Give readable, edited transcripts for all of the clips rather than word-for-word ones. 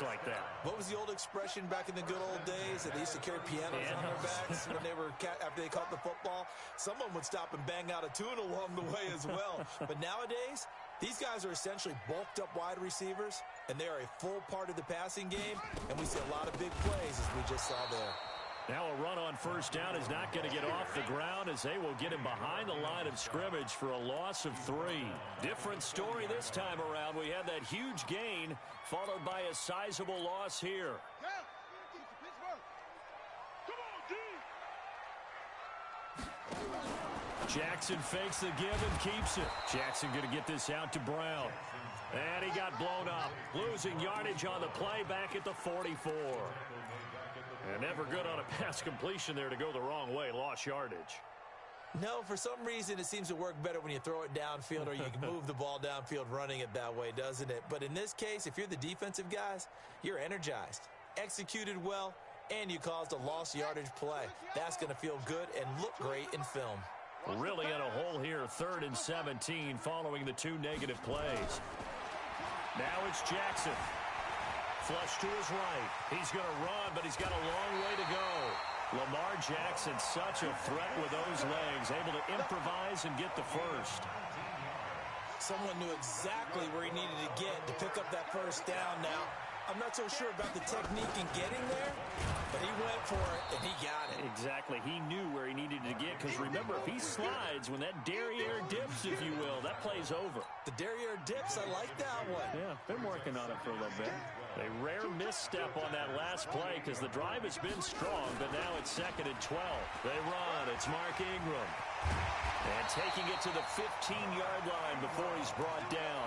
like that. What was the old expression back in the good old days that they used to carry pianos on their backs when they were after they caught the football? Someone would stop and bang out a tune along the way as well. But nowadays, these guys are essentially bulked up wide receivers, and they are a full part of the passing game, and we see a lot of big plays as we just saw there. Now a run on first down is not going to get off the ground as they will get him behind the line of scrimmage for a loss of 3. Different story this time around. We had that huge gain followed by a sizable loss here. Jackson fakes the give and keeps it. Jackson going to get this out to Brown. And he got blown up. Losing yardage on the play back at the 44. And never good on a pass completion there to go the wrong way. Lost yardage. No, for some reason it seems to work better when you throw it downfield or you can move the ball downfield running it that way, doesn't it? But in this case, if you're the defensive guys, you're energized, executed well, and you caused a lost yardage play. That's going to feel good and look great in film. Really in a hole here, 3rd and 17 following the 2 negative plays. Now it's Jackson. Flush to his right. He's going to run, but he's got a long way to go. Lamar Jackson, such a threat with those legs, able to improvise and get the first. Someone knew exactly where he needed to get to pick up that first down now. I'm not so sure about the technique in getting there, but he went for it, and he got it. Exactly. He knew where he needed to get, because remember, if he slides, when that derriere dips, if you will, that play's over. The derriere dips, I like that one. Yeah, been working on it for a little bit. A rare misstep on that last play, because the drive has been strong, but now it's 2nd and 12. They run. It's Mark Ingram. And taking it to the 15-yard line before he's brought down.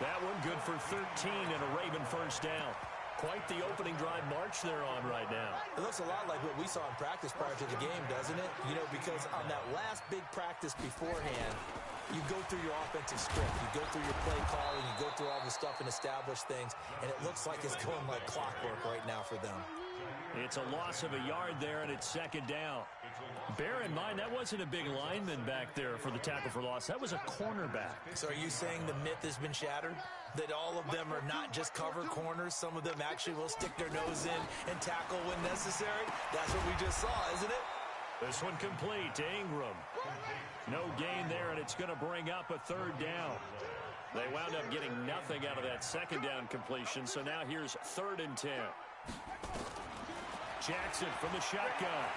That one good for 13 and a Raven first down. Quite the opening drive march they're on right now. It looks a lot like what we saw in practice prior to the game, doesn't it? You know, because on that last big practice beforehand, you go through your offensive script. You go through your play calling. You go through all the stuff and establish things. And it looks like it's going like clockwork right now for them. It's a loss of a yard there, and it's 2nd down. Bear in mind, that wasn't a big lineman back there for the tackle for loss. That was a cornerback. So are you saying the myth has been shattered? That all of them are not just cover corners? Some of them actually will stick their nose in and tackle when necessary? That's what we just saw, isn't it? This one complete to Ingram. No gain there, and it's going to bring up a 3rd down. They wound up getting nothing out of that 2nd down completion, so now here's 3rd and 10. Jackson from the shotgun.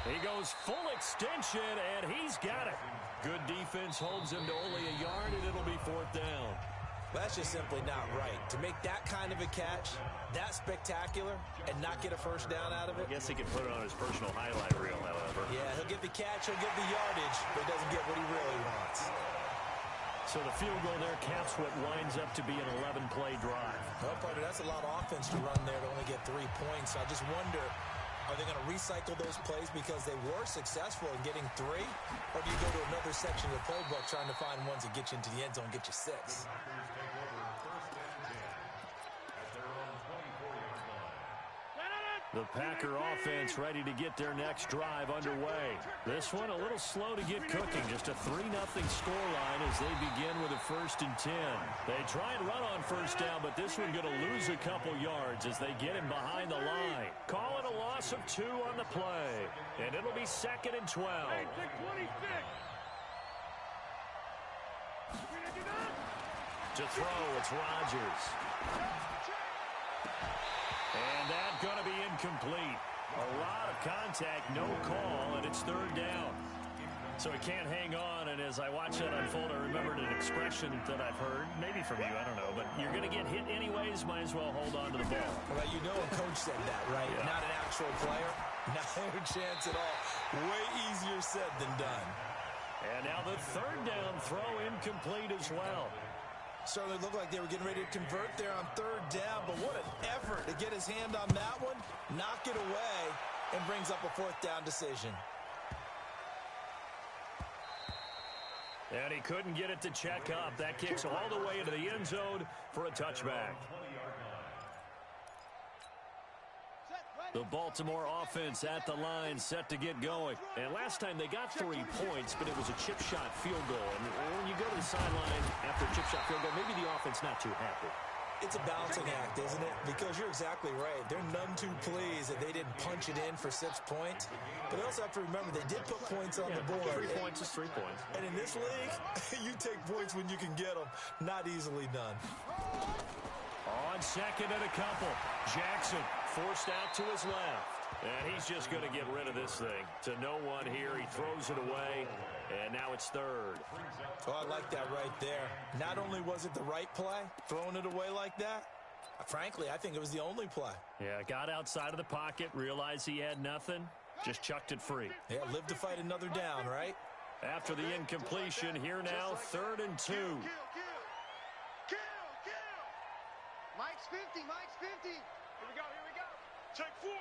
He goes full extension, and he's got it. Good defense holds him to only a yard, and it'll be 4th down. That's just simply not right. To make that kind of a catch, that spectacular, and not get a first down out of it. I guess he could put it on his personal highlight reel, however. Yeah, he'll get the catch, he'll get the yardage, but he doesn't get what he really wants. So the field goal there caps what winds up to be an 11-play drive. Well, partner, that's a lot of offense to run there to only get 3 points. So I just wonder, are they going to recycle those plays because they were successful in getting 3? Or do you go to another section of the playbook trying to find ones that get you into the end zone and get you 6? The Packer offense ready to get their next drive underway. This one a little slow to get cooking. Just a 3-0 scoreline as they begin with a 1st and 10. They try and run on first down, but this one going to lose a couple yards as they get him behind the line. Call it a loss of 2 on the play. And it'll be 2nd and 12. To throw, it's Rodgers. And that's going to be incomplete. A lot of contact, no call, and it's 3rd down. So he can't hang on, and as I watch that unfold, I remembered an expression that I've heard, maybe from you, I don't know, but you're going to get hit anyways, might as well hold on to the ball. Well, you know a coach said that, right? Yeah. Not an actual player. Not a chance at all. Way easier said than done. And now the 3rd down throw incomplete as well. Certainly looked like they were getting ready to convert there on 3rd down, but what an effort to get his hand on that one, knock it away, and brings up a 4th down decision. And he couldn't get it to check up. That kicks all the way into the end zone for a touchback. The Baltimore offense at the line, set to get going. And last time they got 3 points, but it was a chip shot field goal. And when you go to the sideline after a chip shot field goal, maybe the offense not too happy. It's a balancing act, isn't it? Because you're exactly right. They're none too pleased that they didn't punch it in for 6 points. But they also have to remember they did put points on the board. 3 points is 3 points. And in this league, you take points when you can get them. Not easily done. On second and a couple. Jackson forced out to his left. And he's just going to get rid of this thing. To no one here. He throws it away. And now it's third. Oh, I like that right there. Not only was it the right play, throwing it away like that, frankly, I think it was the only play. Yeah, got outside of the pocket, realized he had nothing, just chucked it free. Yeah, live to fight another down, right? After the incompletion, here now, 3rd and 2. Kill. Mike's 50, Mike's 50. Here we go. Take four.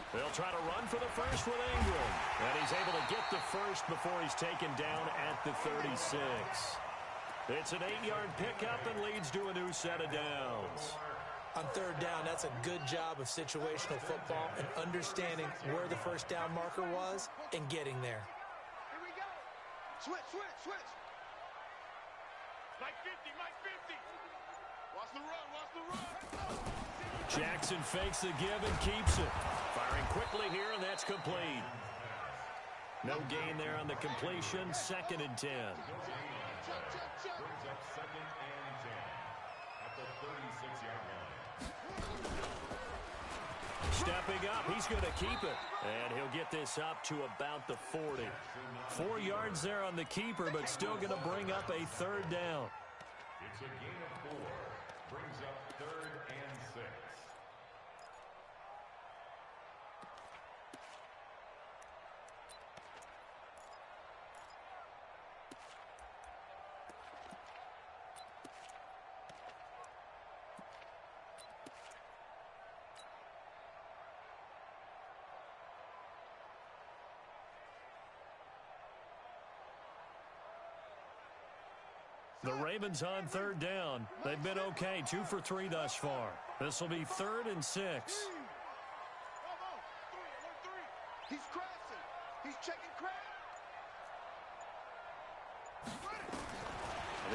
They'll try to run for the first with Ingram. And he's able to get the first before he's taken down at the 36. It's an 8-yard pickup and leads to a new set of downs. On 3rd down, that's a good job of situational football and understanding where the first down marker was and getting there. Here we go. Switch. Mike 50. Watch the run. Jackson fakes the give and keeps it. Firing quickly here, and that's complete. No gain there on the completion. 2nd and 10. Check. Brings up 2nd and 10 at the 36-yard line. Stepping up, he's going to keep it. And he'll get this up to about the 40. 4 yards there on the keeper, but still going to bring up a 3rd down. It's a gain of 4. Brings up 3rd and 6. The Ravens on 3rd down. They've been okay, 2 for 3 thus far. This will be 3rd and 6. He's crashing. He's checking crash.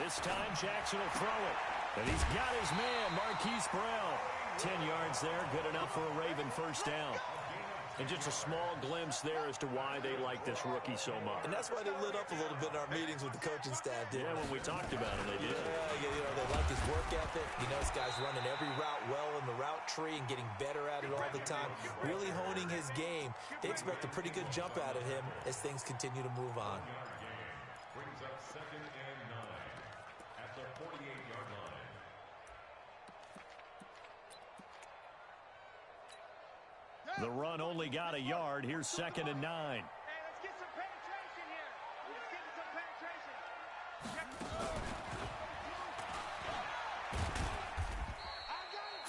This time Jackson will throw it. And he's got his man, Marquise Brown. 10 yards there, good enough for a Raven first down. And just a small glimpse there as to why they like this rookie so much. And that's why they lit up a little bit in our meetings with the coaching staff, didn't Yeah, when we talked about it, they did. Yeah, they like his work ethic. This guy's running every route well in the route tree and getting better at it all the time. Really honing his game. They expect a pretty good jump out of him as things continue to move on. Brings up 2nd and 9 at the 48-yard line. The run only got a yard. Here's 2nd and 9. Hey, let's get some penetration here. Let's get some penetration.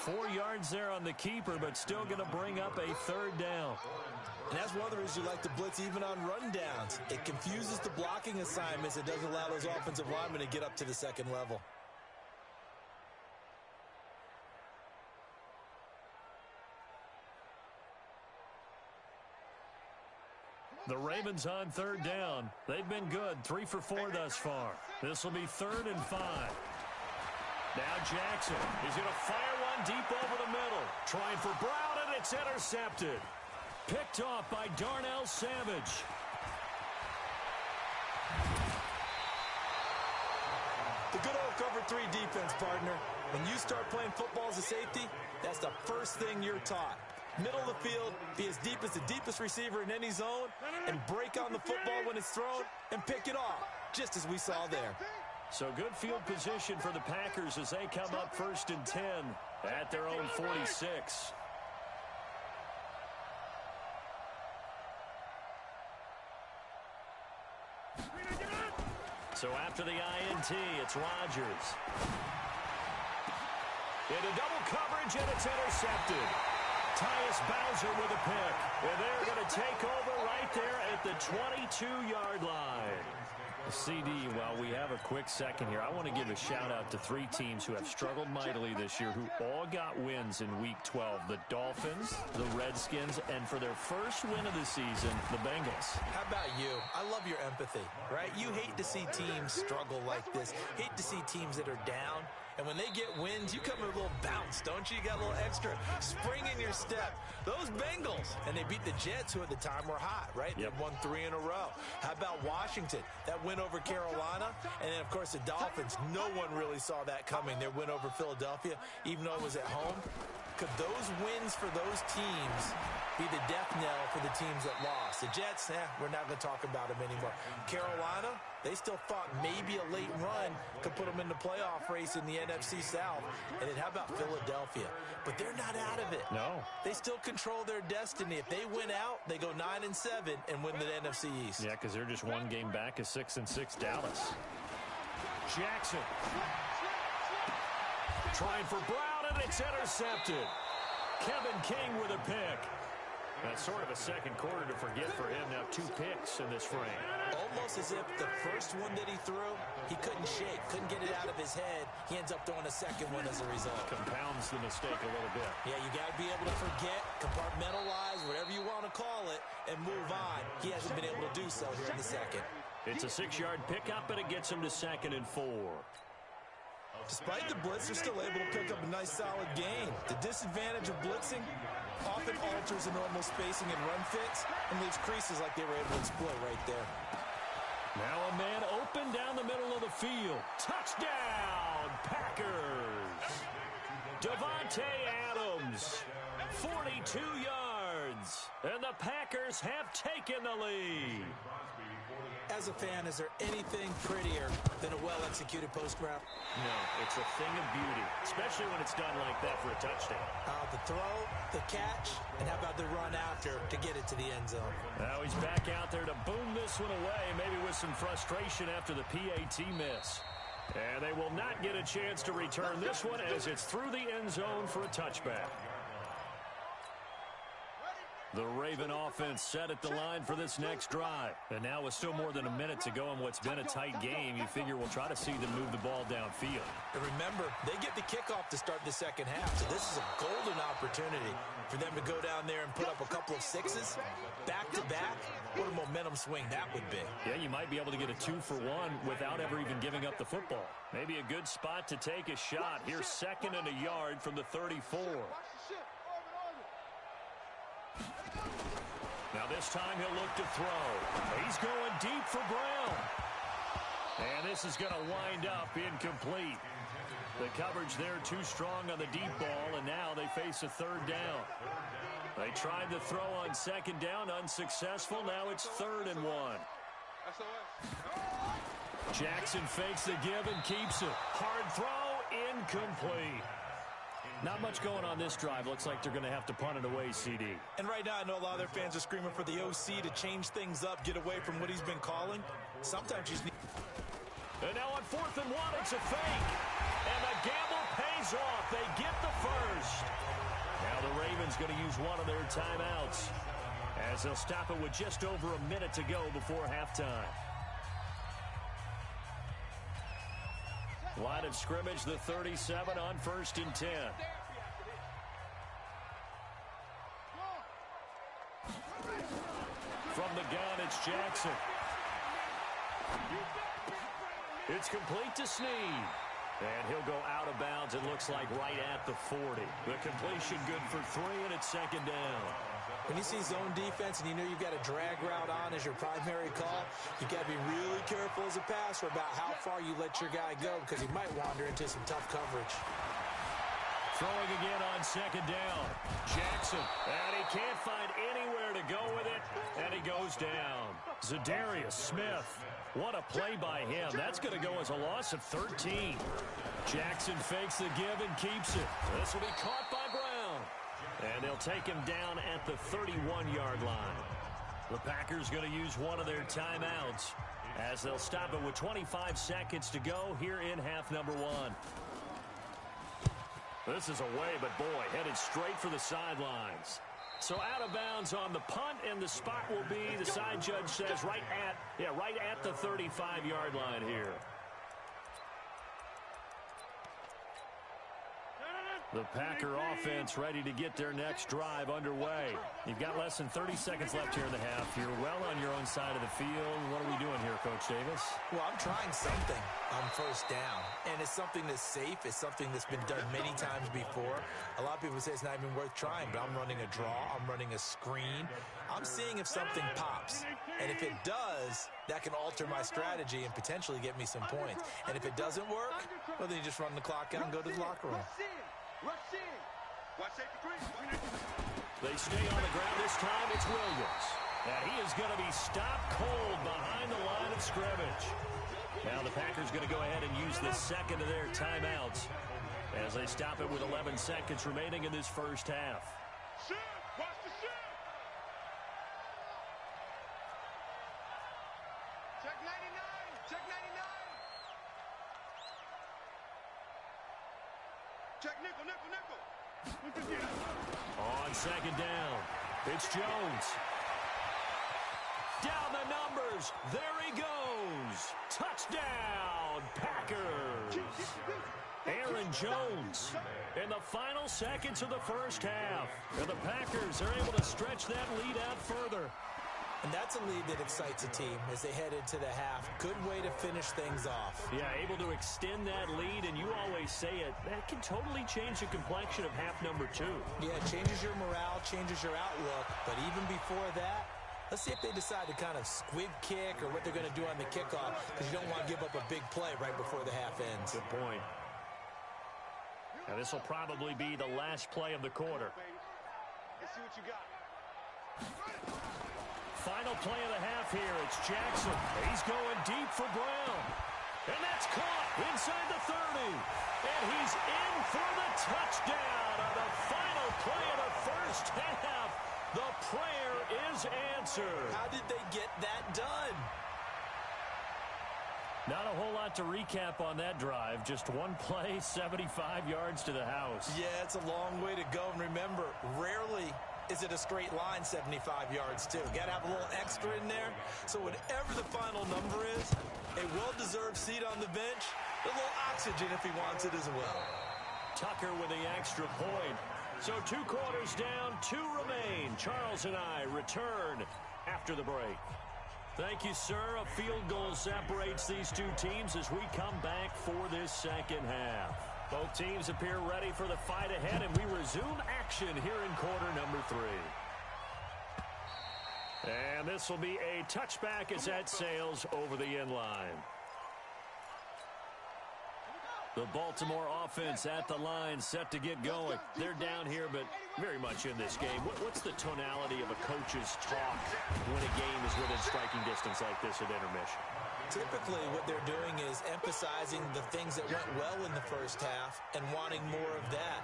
4 yards there on the keeper, but still going to bring up a 3rd down. And that's one of the reasons you like to blitz even on rundowns. It confuses the blocking assignments. It doesn't allow those offensive linemen to get up to the 2nd level. The Ravens on 3rd down. They've been good, 3 for 4 thus far. This will be 3rd and 5. Now Jackson is going to fire one deep over the middle. Trying for Brown, and it's intercepted. Picked off by Darnell Savage. The good old cover 3 defense, partner. When you start playing football as a safety, that's the first thing you're taught. Middle of the field, be as deep as the deepest receiver in any zone, and break on the football when it's thrown and pick it off, just as we saw there. So good field position for the Packers as they come up 1st and 10 at their own 46. So after the INT, it's Rodgers. Into double coverage, and it's intercepted. Tyus Bowser with a pick. And they're going to take over right there at the 22-yard line. CD, while we have a quick second here, I want to give a shout-out to 3 teams who have struggled mightily this year, who all got wins in Week 12. The Dolphins, the Redskins, and for their first win of the season, the Bengals. How about you? I love your empathy, right? You hate to see teams struggle like this. Hate to see teams that are down. And when they get wins, you come with a little bounce, don't you? You got a little extra spring in your step. Those Bengals, and they beat the Jets, who at the time were hot, right? Yep. They won 3 in a row. How about Washington? That win over Carolina. And then, of course, the Dolphins. No one really saw that coming. Their win over Philadelphia, even though it was at home. Could those wins for those teams be the death knell for the teams that lost? The Jets, we're not going to talk about them anymore. Carolina, they still thought maybe a late run could put them in the playoff race in the NFC South. And then how about Philadelphia? But they're not out of it. No. They still control their destiny. If they win out, they go 9-7 and win the NFC East. Yeah, because they're just one game back of 6-6 Dallas. Jackson. Trying for Brown, and it's intercepted. Kevin King with a pick. That's sort of a second quarter to forget for him. Now 2 picks in this frame. Almost as if the first one that he threw, he couldn't shake, couldn't get it out of his head. He ends up throwing a second one as a result. Compounds the mistake a little bit. Yeah, you got to be able to forget, compartmentalize, whatever you want to call it, and move on. He hasn't been able to do so here in the second. It's a 6-yard pickup, and it gets him to 2nd and 4. Despite the blitz, they're still able to pick up a nice, solid gain. The disadvantage of blitzing often alters the normal spacing and run fits and leaves creases like they were able to exploit right there. Now a man open down the middle of the field. Touchdown, Packers. Davante Adams, 42 yards. And the Packers have taken the lead. As a fan, is there anything prettier than a well-executed post route? No, it's a thing of beauty, especially when it's done like that for a touchdown. The throw, the catch, and how about the run after to get it to the end zone? Now he's back out there to boom this one away, maybe with some frustration after the PAT miss. And they will not get a chance to return this one as it's through the end zone for a touchback. The Raven offense set at the line for this next drive. And now with still more than a minute to go in what's been a tight game, you figure we'll try to see them move the ball downfield. And remember, they get the kickoff to start the second half, so this is a golden opportunity for them to go down there and put up a couple of 6s back-to-back. What a momentum swing that would be. Yeah, you might be able to get a 2-for-1 without ever even giving up the football. Maybe a good spot to take a shot. Here's 2nd and a yard from the 34. Now this time he'll look to throw. He's going deep for Brown. And this is going to wind up incomplete. The coverage there too strong on the deep ball, and now they face a 3rd down. They tried the throw on 2nd down, unsuccessful. Now it's 3rd and 1. Jackson fakes the give and keeps it. Hard throw, incomplete. Not much going on this drive. Looks like they're going to have to punt it away, CD. And right now, I know a lot of their fans are screaming for the OC to change things up, get away from what he's been calling. Sometimes you just need... And now on 4th and 1, it's a fake. And the gamble pays off. They get the first. Now the Ravens going to use one of their timeouts as they'll stop it with just over a minute to go before halftime. Line of scrimmage, the 37 on 1st and 10. From the gun, it's Jackson. It's complete to Snead. And he'll go out of bounds, it looks like right at the 40. The completion good for 3, and it's 2nd down. When you see zone defense and you know you've got a drag route on as your primary call, you've got to be really careful as a passer about how far you let your guy go because he might wander into some tough coverage. Throwing again on 2nd down. Jackson, and he can't find anywhere to go with it, and he goes down. Zadarius Smith, what a play by him. That's going to go as a loss of 13. Jackson fakes the give and keeps it. This will be caught by Brown. And they'll take him down at the 31-yard line. The Packers going to use one of their timeouts as they'll stop it with 25 seconds to go here in half number 1. This is away, but boy, headed straight for the sidelines. So out of bounds on the punt, and the spot will be, the side judge says, right at the 35-yard line here. The Packer offense ready to get their next drive underway. You've got less than 30 seconds left here in the half. You're well on your own side of the field. What are we doing here, Coach Davis? Well, I'm trying something on first down, and it's something that's safe. It's something that's been done many times before. A lot of people say it's not even worth trying, but I'm running a draw. I'm running a screen. I'm seeing if something pops, and if it does, that can alter my strategy and potentially get me some points. And if it doesn't work, well, then you just run the clock out and go to the locker room. They stay on the ground. This time it's Williams. And he is going to be stopped cold behind the line of scrimmage. Now the Packers going to go ahead and use the second of their timeouts as they stop it with 11 seconds remaining in this first half. Watch the shit. Check 99. Check 99. Check nickel, nickel, nickel. On second down, it's Jones. Down the numbers. There he goes. Touchdown, Packers. Aaron Jones in the final seconds of the first half. And the Packers are able to stretch that lead out further. And that's a lead that excites a team as they head into the half. Good way to finish things off. Yeah, able to extend that lead, and you always say it, that can totally change the complexion of half number 2. Yeah, it changes your morale, changes your outlook. But even before that, let's see if they decide to kind of squib kick or what they're going to do on the kickoff, because you don't want to give up a big play right before the half ends. Good point. Now, this will probably be the last play of the quarter. Let's see what you got. Final play of the half here. It's Jackson. He's going deep for Brown. And that's caught inside the 30. And he's in for the touchdown on the final play of the first half. The prayer is answered. How did they get that done? Not a whole lot to recap on that drive. Just one play, 75 yards to the house. Yeah, it's a long way to go. And remember, rarely is it a straight line 75 yards, too. Got to have a little extra in there. So whatever the final number is, a well-deserved seat on the bench, a little oxygen if he wants it as well. Tucker with the extra point. So 2 quarters down, 2 remain. Charles and I return after the break. Thank you, sir. A field goal separates these two teams as we come back for this second half. Both teams appear ready for the fight ahead, and we resume action here in quarter number 3. And this will be a touchback as that sails over the end line. The Baltimore offense at the line, set to get going. They're down here, but very much in this game. What's the tonality of a coach's talk when a game is within striking distance like this at intermission? Typically, what they're doing is emphasizing the things that went well in the first half and wanting more of that.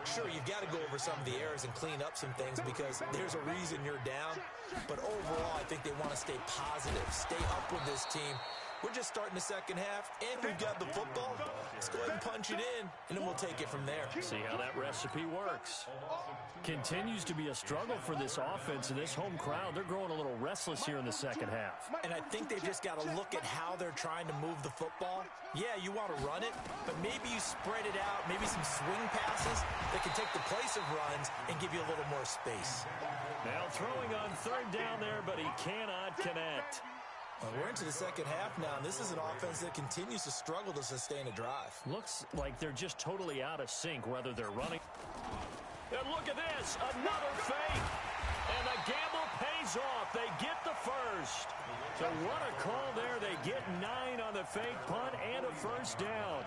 Sure, you've got to go over some of the errors and clean up some things because there's a reason you're down. But overall, I think they want to stay positive, stay up with this team. We're just starting the second half, and we've got the football. Let's go ahead and punch it in, and then we'll take it from there. See how that recipe works. Continues to be a struggle for this offense and this home crowd. They're growing a little restless here in the second half. And I think they've just got to look at how they're trying to move the football. Yeah, you want to run it, but maybe you spread it out, maybe some swing passes that can take the place of runs and give you a little more space. Now throwing on third down there, but he cannot connect. Well, we're into the second half now, and this is an offense that continues to struggle to sustain a drive. Looks like they're just totally out of sync, whether they're running. And look at this, another fake. And the gamble pays off. They get the first. So what a call there. They get 9 on the fake punt and a first down.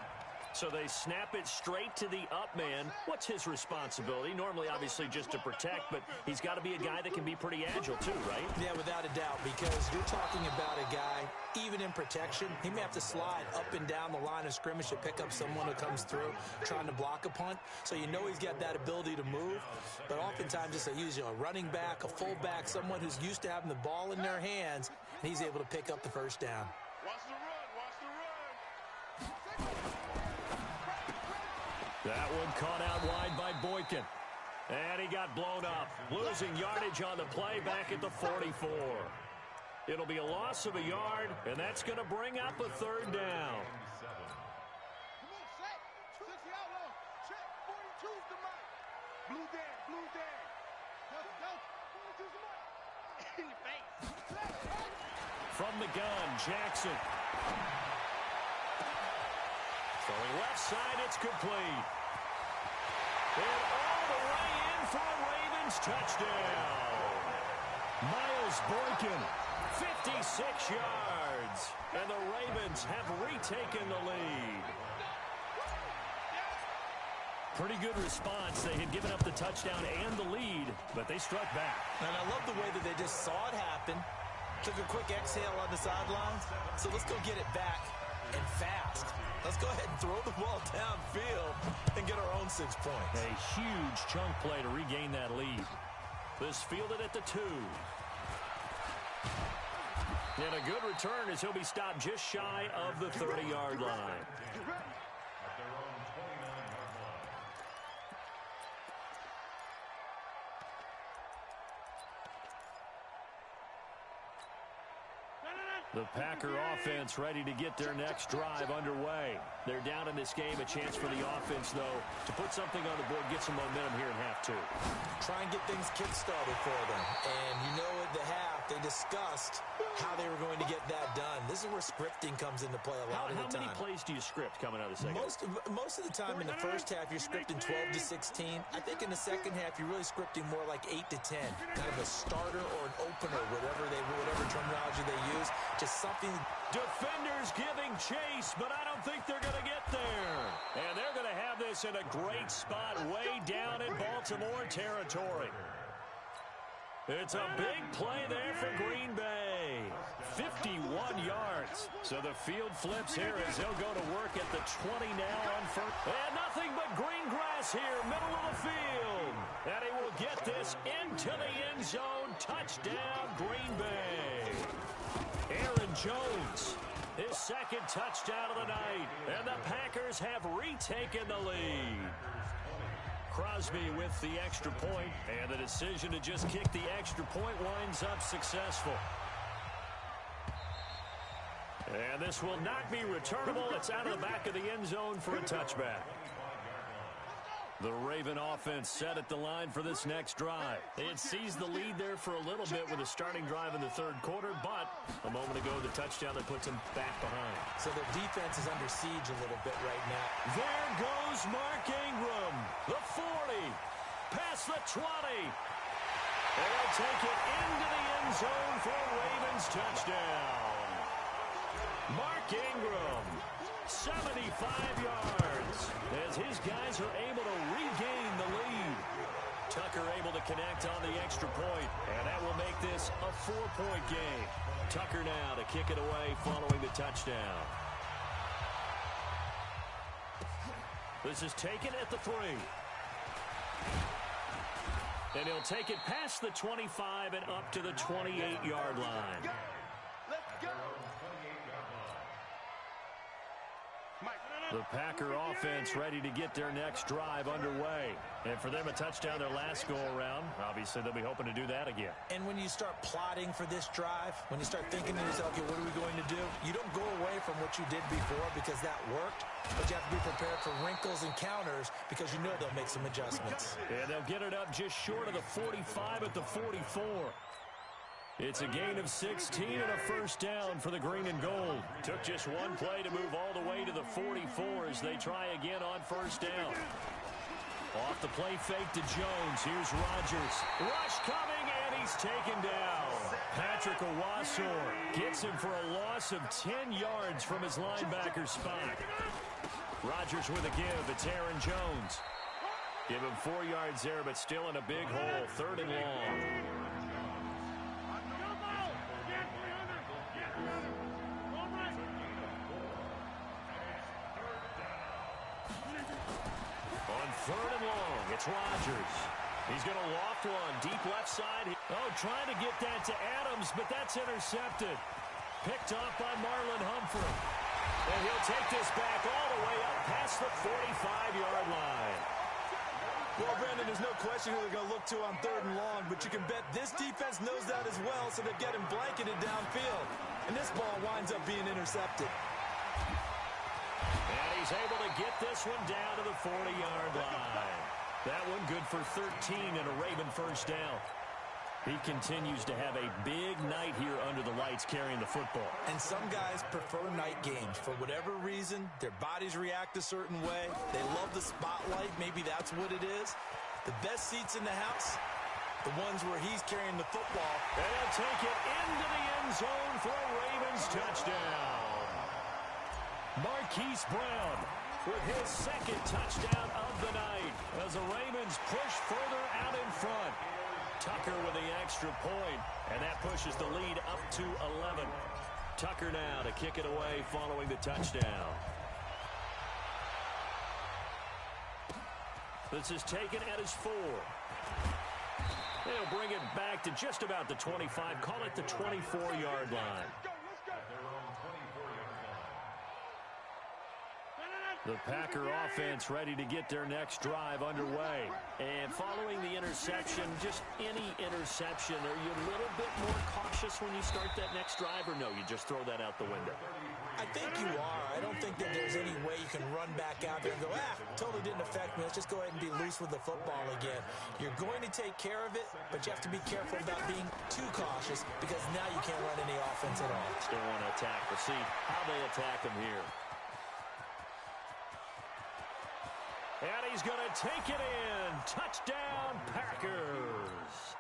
So they snap it straight to the up man. What's his responsibility? Normally, obviously, just to protect, but he's got to be a guy that can be pretty agile too, right? Yeah, without a doubt, because you're talking about a guy, even in protection, he may have to slide up and down the line of scrimmage to pick up someone who comes through trying to block a punt. So you know he's got that ability to move, but oftentimes just a running back, a fullback, someone who's used to having the ball in their hands, and he's able to pick up the first down. Watch the run, watch the run. The That one caught out wide by Boykin. And he got blown up, losing yardage on the play back at the 44. It'll be a loss of a yard, and that's going to bring up a third down. Come on, set. 60 out low. Check. 42's the mark. Blue down, blue down. Delta, 42's the mark. In your face. From the gun, Jackson. Throwing left side, it's complete. And all the way in for a Ravens touchdown. Miles Boykin, 56 yards. And the Ravens have retaken the lead. Pretty good response. They had given up the touchdown and the lead, but they struck back. And I love the way that they just saw it happen. Took a quick exhale on the sidelines. So let's go get it back and fast. Let's go ahead and throw the ball downfield and get our own 6 points. A huge chunk play to regain that lead. This fielded at the 2. And a good return as he'll be stopped just shy of the 30-yard line. At their own 29-yard line. The Packer offense ready to get their next drive underway. They're down in this game. A chance for the offense, though, to put something on the board, get some momentum here in half 2. Try and get things kick-started for them. And you know at the half, they discussed how they were going to get that done. This is where scripting comes into play a lot of the time. How many plays do you script coming out of the second? Most of the time in the first half, you're scripting 12 to 16. I think in the second half, you're really scripting more like 8 to 10. Kind of a starter or an opener, whatever terminology they use. Just something. Defenders giving chase, but I don't think they're going to get there. And they're going to have this in a great spot way down in Baltimore territory. It's a big play there for Green Bay. 51 yards. So the field flips here as they'll go to work at the 20 now on first. And nothing but green grass here, middle of the field. And he will get this into the end zone. Touchdown, Green Bay. Aaron Jones, his second touchdown of the night. And the Packers have retaken the lead. Crosby with the extra point, and the decision to just kick the extra point winds up successful. And this will not be returnable. It's out of the back of the end zone for a touchback. The Raven offense set at the line for this next drive. They had seized the lead there for a little bit with a starting drive in the third quarter, but a moment ago the touchdown that puts them back behind. So their defense is under siege a little bit right now. There goes Mark Ingram. The 40. Past the 20. They'll take it into the end zone for a Ravens touchdown. Mark Ingram, 75 yards, as his guys are able to regain the lead. Tucker able to connect on the extra point, and that will make this a 4-point game. Tucker now to kick it away following the touchdown. This is taken at the 3. And he'll take it past the 25 and up to the 28-yard line. Let's go. The Packer offense ready to get their next drive underway. And for them, a touchdown their last go-around. Obviously, they'll be hoping to do that again. And when you start plotting for this drive, when you start thinking to yourself, okay, what are we going to do? You don't go away from what you did before because that worked, but you have to be prepared for wrinkles and counters because you know they'll make some adjustments. And they'll get it up just short of the 45 at the 44. It's a gain of 16 and a first down for the green and gold. Took just one play to move all the way to the 44 as they try again on first down. Off the play fake to Jones. Here's Rodgers. Rush coming, and he's taken down. Patrick Owasor gets him for a loss of 10 yards from his linebacker spot. Rodgers with a give. It's Aaron Jones. Give him 4 yards there, but still in a big hole. 3rd and long. On 3rd and long, it's Rodgers. He's going to loft one, deep left side. Oh, trying to get that to Adams, but that's intercepted. Picked off by Marlon Humphrey. And he'll take this back all the way up past the 45-yard line. Well, Brandon, there's no question who they're going to look to on 3rd and long, but you can bet this defense knows that as well, so they're getting blanketed downfield. And this ball winds up being intercepted. And he's able to get this one down to the 40-yard line. That one good for 13 and a Raven first down. He continues to have a big night here under the lights carrying the football. And some guys prefer night games. For whatever reason, their bodies react a certain way. They love the spotlight. Maybe that's what it is. The best seats in the house, the ones where he's carrying the football. And he'll take it into the end zone for a Ravens touchdown. Marquise Brown with his 2nd touchdown of the night as the Ravens push further out in front. Tucker with the extra point, and that pushes the lead up to 11. Tucker now to kick it away following the touchdown. This is taken at his 4. They'll bring it back to just about the 25. Call it the 24-yard line. The Packer offense ready to get their next drive underway. And following the interception, just any interception, are you a little bit more cautious when you start that next drive, or no, you just throw that out the window? I think you are. I don't think that there's any way you can run back out there and go, totally didn't affect me. Let's just go ahead and be loose with the football again. You're going to take care of it, but you have to be careful about being too cautious because now you can't run any offense at all. Still want to attack. We'll see how they attack them here. And he's going to take it in. Touchdown, Packers.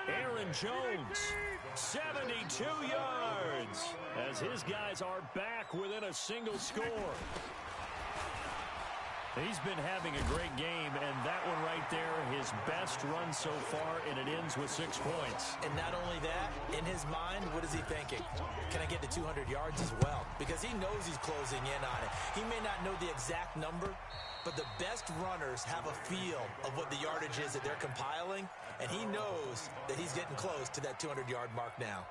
Aaron Jones, 72 yards, as his guys are back within a single score. He's been having a great game, and that one right there, his best run so far, and it ends with 6 points. And not only that, in his mind, what is he thinking? Can I get to 200 yards as well? Because he knows he's closing in on it. He may not know the exact number, but the best runners have a feel of what the yardage is that they're compiling, and he knows that he's getting close to that 200-yard mark now.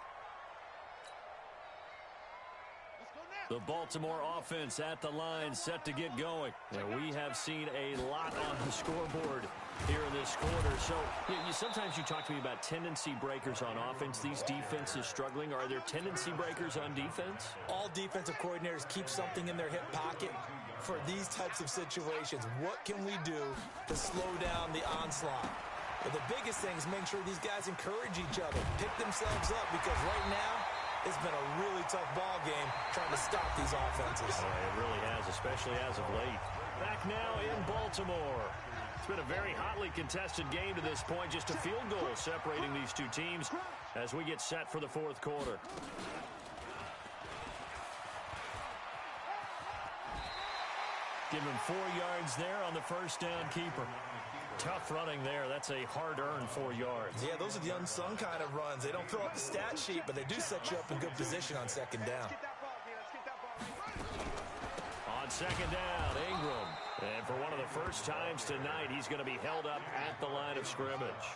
The Baltimore offense at the line, set to get going. And we have seen a lot on the scoreboard here in this quarter. So sometimes you talk to me about tendency breakers on offense. These defenses struggling. Are there tendency breakers on defense? All defensive coordinators keep something in their hip pocket for these types of situations. What can we do to slow down the onslaught? But the biggest thing is make sure these guys encourage each other, pick themselves up, because right now, it's been a really tough ball game trying to stop these offenses. It really has, especially as of late. Back now in Baltimore. It's been a very hotly contested game to this point. Just a field goal separating these two teams as we get set for the 4th quarter. Give him 4 yards there on the first down keeper. Tough running there. That's a hard-earned 4 yards. Yeah, those are the unsung kind of runs. They don't fill up the stat sheet, but they do set you up in good position on 2nd down. On 2nd down, Ingram. And for one of the first times tonight, he's going to be held up at the line of scrimmage.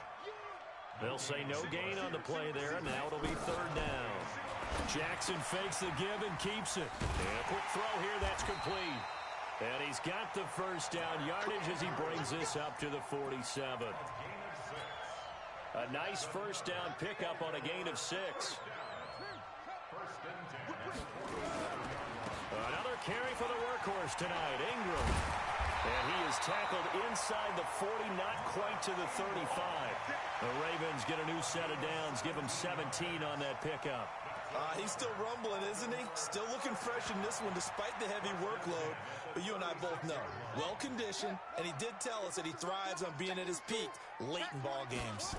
They'll say no gain on the play there, and now it'll be 3rd down. Jackson fakes the give and keeps it. And a quick throw here, that's complete. And he's got the first down yardage as he brings this up to the 47. A nice first down pickup on a gain of 6. Another carry for the workhorse tonight, Ingram. And he is tackled inside the 40, not quite to the 35. The Ravens get a new set of downs, give him 17 on that pickup. He's still rumbling, isn't he? Still looking fresh in this one despite the heavy workload. But you and I both know, well-conditioned, and he did tell us that he thrives on being at his peak late in ball games.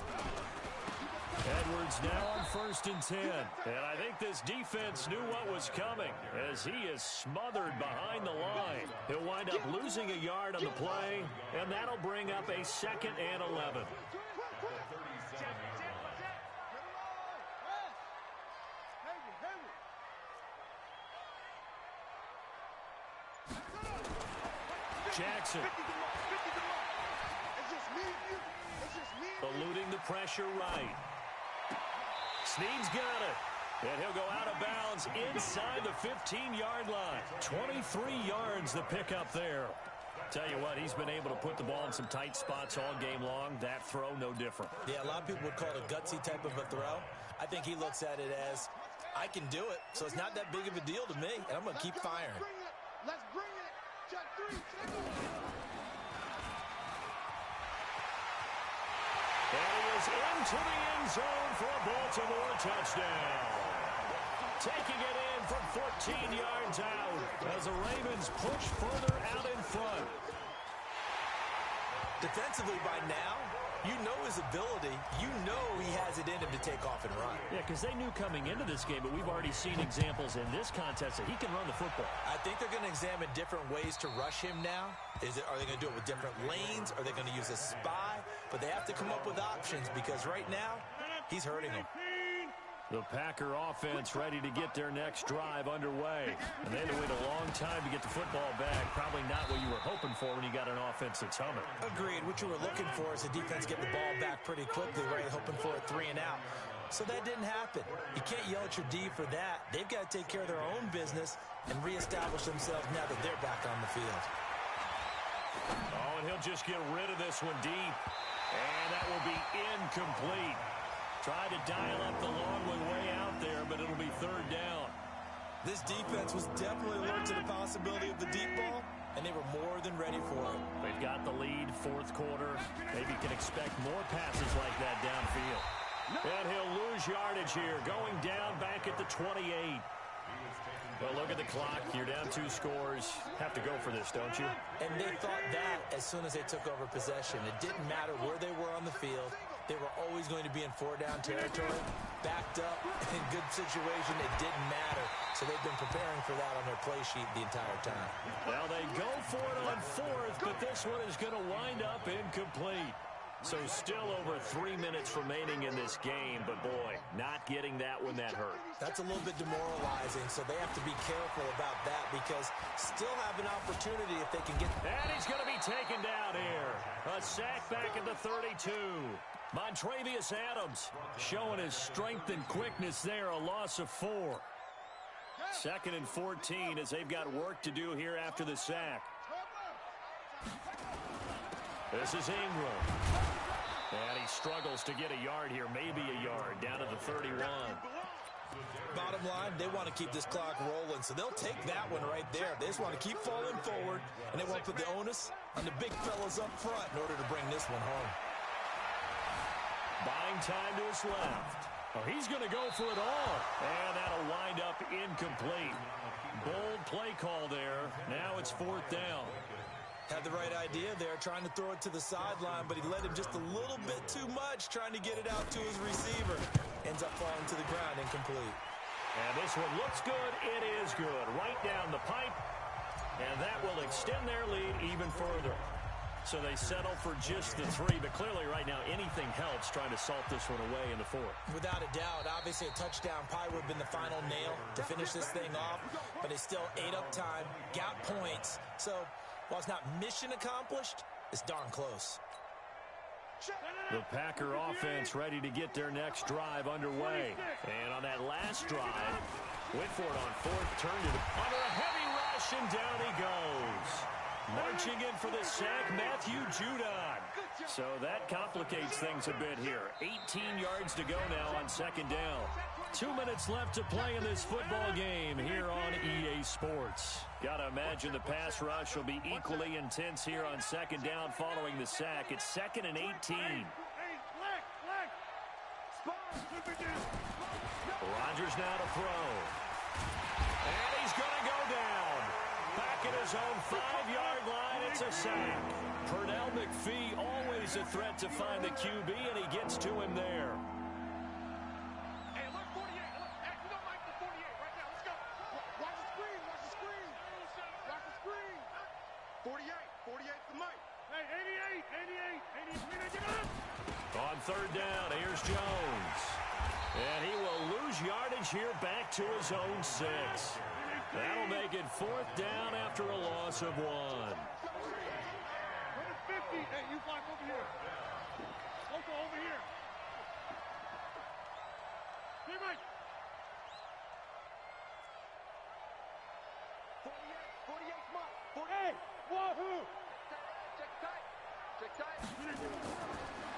Edwards now on 1st and 10. And I think this defense knew what was coming as he is smothered behind the line. He'll wind up losing a yard on the play, and that'll bring up a 2nd and 11. Jackson. Eluding the pressure right. Snead's got it. And he'll go out of bounds is inside the 15-yard line. 23 yards the pickup there. Tell you what, he's been able to put the ball in some tight spots all game long. That throw, no different. Yeah, a lot of people would call it a gutsy type of a throw. I think he looks at it as, I can do it, so it's not that big of a deal to me, and I'm going to keep firing. Let's bring it. Check 3. And he is into the end zone for a Baltimore touchdown. Taking it in from 14 yards out as the Ravens push further out in front. Defensively by now, you know his ability. You know he has it in him to take off and run. Yeah, because they knew coming into this game, but we've already seen examples in this contest that he can run the football. I think they're going to examine different ways to rush him now. Are they going to do it with different lanes? Are they going to use a spy? But they have to come up with options because right now, he's hurting them. The Packer offense ready to get their next drive underway. And they had to wait a long time to get the football back. Probably not what you were hoping for when you got an offense that's humming. Agreed. What you were looking for is the defense get the ball back pretty quickly, right? Hoping for a 3 and out. So that didn't happen. You can't yell at your D for that. They've got to take care of their own business and reestablish themselves now that they're back on the field. Oh, and he'll just get rid of this one deep. And that will be incomplete. Tried to dial up the long one way out there, but it'll be 3rd down. This defense was definitely alert to the possibility of the deep ball, and they were more than ready for it. They've got the lead, 4th quarter. Maybe you can expect more passes like that downfield. And he'll lose yardage here, going down back at the 28. Well, look at the clock. You're down 2 scores. Have to go for this, don't you? And they thought that as soon as they took over possession. It didn't matter where they were on the field. They were always going to be in 4-down territory, backed up, in good situation. It didn't matter. So they've been preparing for that on their play sheet the entire time. Well, they go for it on 4th, but this one is going to wind up incomplete. So still over 3 minutes remaining in this game, but boy, not getting that one that hurt. That's a little bit demoralizing, so they have to be careful about that because still have an opportunity if they can get... And he's going to be taken down here. A sack back at the 32. Montravius Adams showing his strength and quickness there, a loss of 4. 2nd and 14 as they've got work to do here after the sack. This is Ingram. And he struggles to get a yard here, maybe a yard, down to the 31. Bottom line, they want to keep this clock rolling, so they'll take that one right there. They just want to keep falling forward, and they want to put the onus on the big fellas up front in order to bring this one home. Buying time to his left. Oh, he's going to go for it all. And that'll wind up incomplete. Bold play call there. Now it's 4th down. Had the right idea there, trying to throw it to the sideline, but he led him just a little bit too much, trying to get it out to his receiver. Ends up falling to the ground, incomplete. And this one looks good. It is good. Right down the pipe. And that will extend their lead even further. So they settle for just the 3, but clearly right now anything helps trying to salt this one away in the 4th. Without a doubt, obviously a touchdown probably would have been the final nail to finish this thing off, but it's still ate up time, got points. So while it's not mission accomplished, it's darn close. The Packer offense ready to get their next drive underway. And on that last drive, went for it on 4th, turned it under a heavy rush, and down he goes. Marching in for the sack, Matthew Judon. So that complicates things a bit here. 18 yards to go now on 2nd down. 2 minutes left to play in this football game here on EA Sports. Gotta imagine the pass rush will be equally intense here on 2nd down following the sack. It's 2nd and 18. Rodgers now to throw. And he's gonna go down. Back at his own 5-yard line, it's a sack. Pernell McPhee, always a threat to find the QB, and he gets to him there. Hey, look, 48. Look, we don't like the 48 right now. Let's go. Watch the screen. Watch the screen. Watch the screen. 48. 48 to Mike. Hey, 88. 88. Get up. On 3rd down, here's Jones. And he will lose yardage here back to his own 6. That'll make it 4th down after a loss of 1. 50. Hey, you fly over here. Also over here. Hey, Mike. 48's mine. 48. Wahoo! Check tight. Check tight.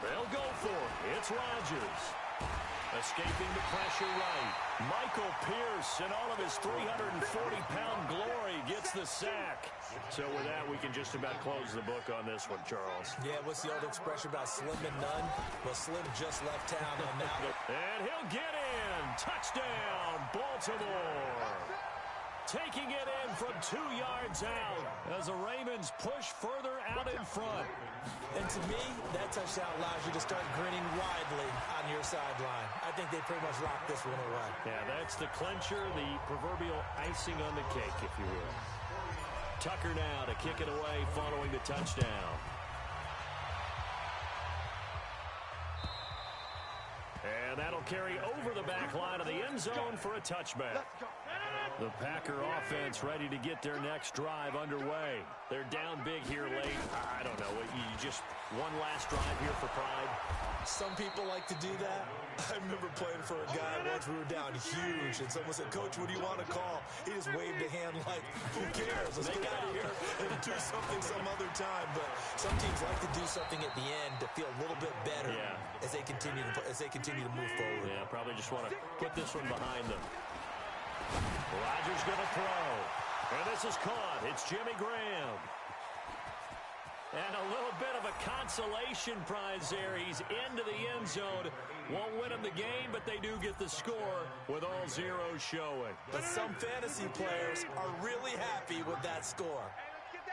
They'll go for it. It's Rodgers. Escaping the pressure right. Michael Pierce, in all of his 340-pound glory, gets the sack. So with that, we can just about close the book on this one, Charles. Yeah, what's the old expression about slim and none? Well, Slim just left town on that one. And he'll get in. Touchdown, Baltimore. Taking it in from 2 yards out as the Ravens push further out in front. And to me, that touchdown allows you to start grinning widely on your sideline. I think they pretty much locked this one away. Yeah, that's the clincher, the proverbial icing on the cake, if you will. Tucker now to kick it away following the touchdown. And that'll carry over the back line of the end zone for a touchback. The Packer offense ready to get their next drive underway. They're down big here late. I don't know. You just one last drive here for pride? Some people like to do that. I remember playing for a guy once. We were down huge, and someone said, "Coach, what do you want to call?" He just waved a hand like, "Who cares? Let's get out of here and do something some other time." But some teams like to do something at the end to feel a little bit better as they continue to move forward. Yeah, probably just want to put this one behind them. Rodgers going to throw. And this is caught. It's Jimmy Graham. And a little bit of a consolation prize there. He's into the end zone. Won't win them the game, but they do get the score with all zeros showing. But some fantasy players are really happy with that score.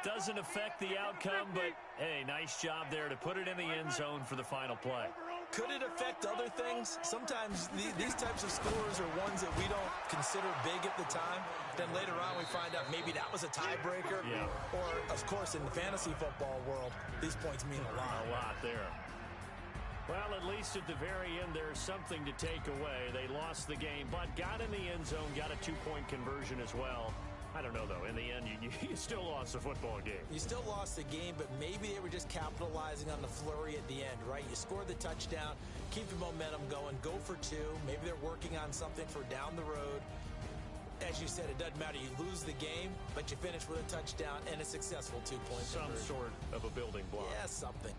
Doesn't affect the outcome, but, hey, nice job there to put it in the end zone for the final play. Could it affect other things? Sometimes these types of scores are ones that we don't consider big at the time. Then later on we find out maybe that was a tiebreaker. Yeah. Or, of course, in the fantasy football world, these points mean a lot. A lot there. Well, at least at the very end, there's something to take away. They lost the game, but got in the end zone, got a two-point conversion as well. I don't know, though. In the end, you still lost the football game. You still lost the game, but maybe they were just capitalizing on the flurry at the end, right? You score the touchdown, keep the momentum going, go for two. Maybe they're working on something for down the road. As you said, it doesn't matter. You lose the game, but you finish with a touchdown and a successful two-point Some conversion. sort of a building block. Yeah, something.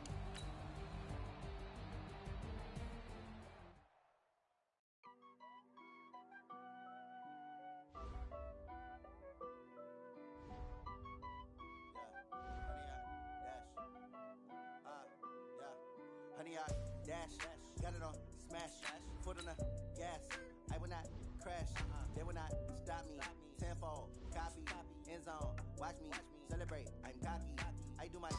Honey, I dash, got it on smash, foot on the gas. I will not crash, they will not stop me. Tenfold, copy, end zone, watch me celebrate. I'm cocky, I do my